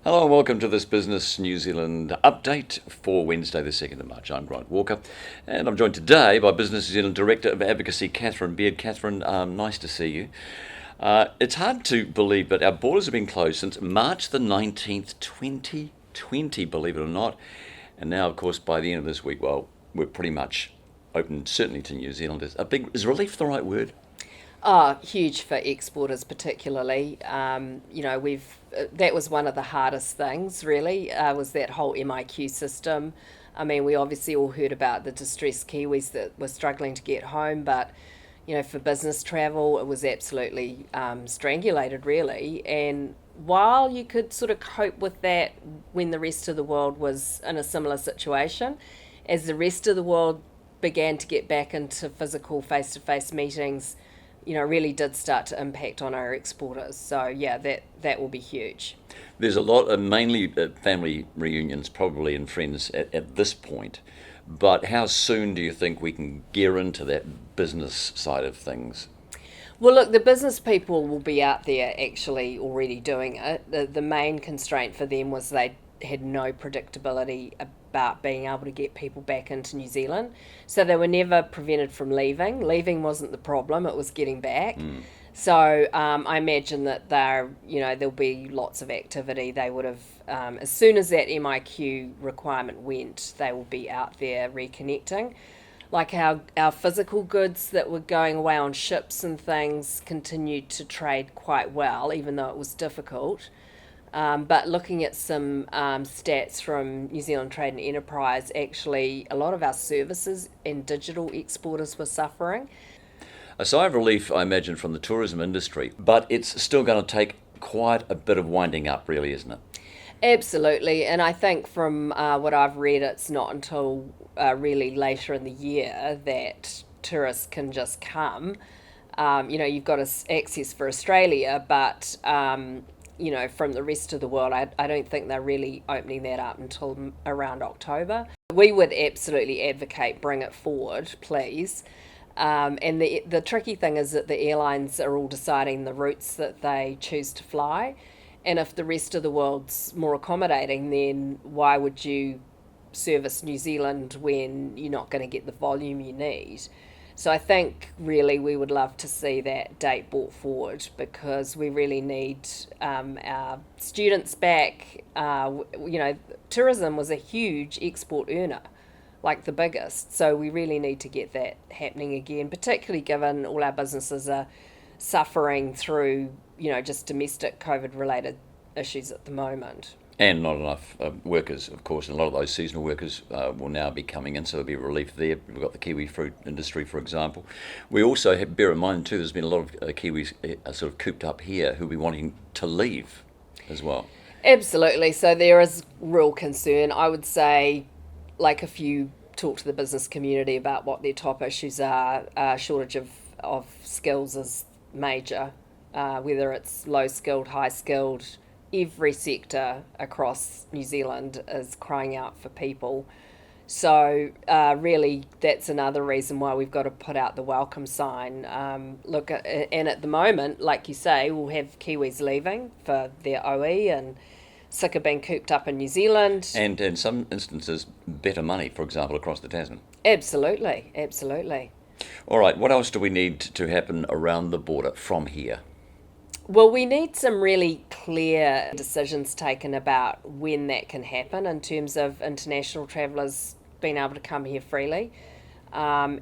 Hello and welcome to this Business New Zealand update for Wednesday the 2nd of March. I'm Grant Walker and I'm joined today by Business New Zealand Director of Advocacy, Catherine Beard. Catherine, nice to see you. It's hard to believe, but our borders have been closed since March the 19th, 2020, believe it or not. And now, of course, by the end of this week, well, we're pretty much open, certainly to New Zealand. Is relief the right word? Huge for exporters, particularly. That was one of the hardest things, really, was that whole MIQ system. I mean, we obviously all heard about the distressed Kiwis that were struggling to get home, but for business travel, it was absolutely strangulated, really. And while you could sort of cope with that when the rest of the world was in a similar situation, as the rest of the world began to get back into physical face-to-face meetings, really did start to impact on our exporters. So yeah, that will be huge. There's a lot of mainly family reunions, probably, and friends at this point. But how soon do you think we can gear into that business side of things? Well, look, the business people will be out there actually already doing it. The main constraint for them was they had no predictability about being able to get people back into New Zealand. So they were never prevented from leaving. Leaving wasn't the problem, it was getting back. So I imagine that there'll be lots of activity. They would have, as soon as that MIQ requirement went, they will be out there reconnecting. Like our physical goods that were going away on ships and things continued to trade quite well, even though it was difficult. But looking at some stats from New Zealand Trade and Enterprise, actually a lot of our services and digital exporters were suffering. A sigh of relief, I imagine, from the tourism industry, but it's still going to take quite a bit of winding up, really, isn't it? Absolutely, and I think from what I've read, it's not until really later in the year that tourists can just come. You've got access for Australia, but from the rest of the world, I don't think they're really opening that up until around October. We would absolutely advocate bring it forward, please. And the tricky thing is that the airlines are all deciding the routes that they choose to fly. And if the rest of the world's more accommodating, then why would you service New Zealand when you're not going to get the volume you need? So I think really we would love to see that date brought forward because we really need our students back. Tourism was a huge export earner, like the biggest. So we really need to get that happening again, particularly given all our businesses are suffering through, just domestic COVID-related issues at the moment. And not enough workers, of course, and a lot of those seasonal workers will now be coming in, so there'll be relief there. We've got the kiwi fruit industry, for example. We also have, bear in mind too, there's been a lot of Kiwis sort of cooped up here who'll be wanting to leave as well. Absolutely. So there is real concern. I would say, like if you talk to the business community about what their top issues are, shortage of skills is major, whether it's low skilled, high skilled. Every sector across New Zealand is crying out for people. So really, that's another reason why we've got to put out the welcome sign. And at the moment, like you say, we'll have Kiwis leaving for their OE and sick of being cooped up in New Zealand. And in some instances, better money, for example, across the Tasman. Absolutely. All right, what else do we need to happen around the border from here? Well, we need some really clear decisions taken about when that can happen in terms of international travellers being able to come here freely. I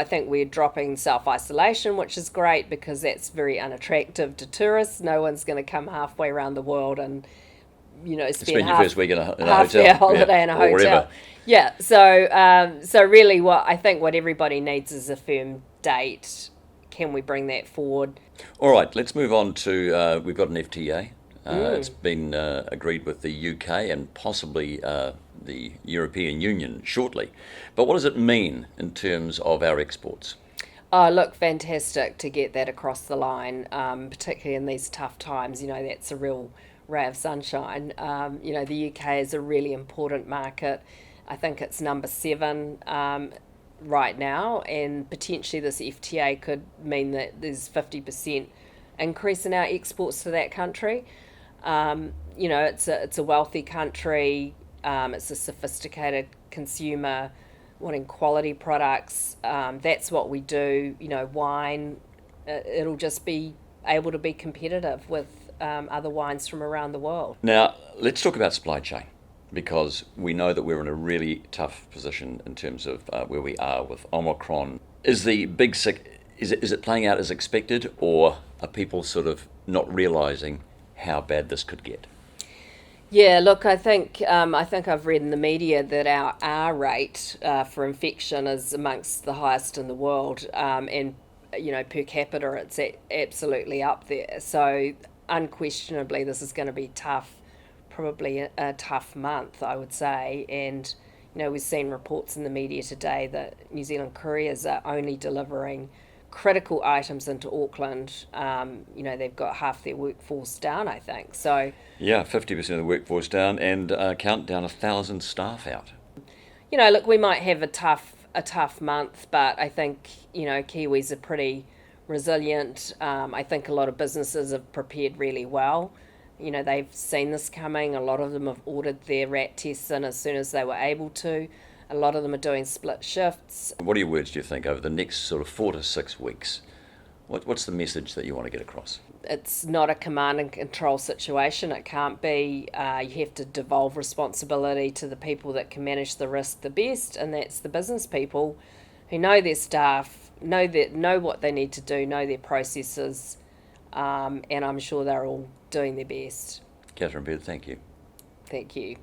think we're dropping self-isolation, which is great because that's very unattractive to tourists. No one's going to come halfway around the world and, spend your first week in a half hotel. their holiday in a hotel. Wherever. Yeah, so really what everybody needs is a firm date. Can we bring that forward? All right, let's move on to, we've got an FTA. It's been agreed with the UK and possibly the European Union shortly. But what does it mean in terms of our exports? Oh, look, fantastic to get that across the line, particularly in these tough times. That's a real ray of sunshine. The UK is a really important market. I think it's number 7 right now, and potentially this FTA could mean that there's 50% increase in our exports to that country. It's a wealthy country. It's a sophisticated consumer wanting quality products. That's what we do. Wine, it'll just be able to be competitive with other wines from around the world. Now, let's talk about supply chain because we know that we're in a really tough position in terms of where we are with Omicron. Is the big sick, is it playing out as expected, or are people sort of not realising how bad this could get? Yeah, look, I think I've read in the media that our R rate for infection is amongst the highest in the world, and per capita it's absolutely up there. So unquestionably, this is going to be tough, probably a tough month, I would say. And we've seen reports in the media today that New Zealand couriers are only delivering critical items into Auckland. They've got half their workforce down, I think. So, Yeah, 50% of the workforce down and count down 1,000 staff out. look, we might have a tough month, but I think Kiwis are pretty resilient. I think a lot of businesses have prepared really well. They've seen this coming. A lot of them have ordered their rat tests in as soon as they were able to. A lot of them are doing split shifts. What are your words, do you think, over the next sort of 4 to 6 weeks? What's the message that you want to get across? It's not a command and control situation. It can't be. You have to devolve responsibility to the people that can manage the risk the best, and that's the business people who know their staff, know what they need to do, know their processes, and I'm sure they're all doing their best. Catherine Beard, thank you. Thank you.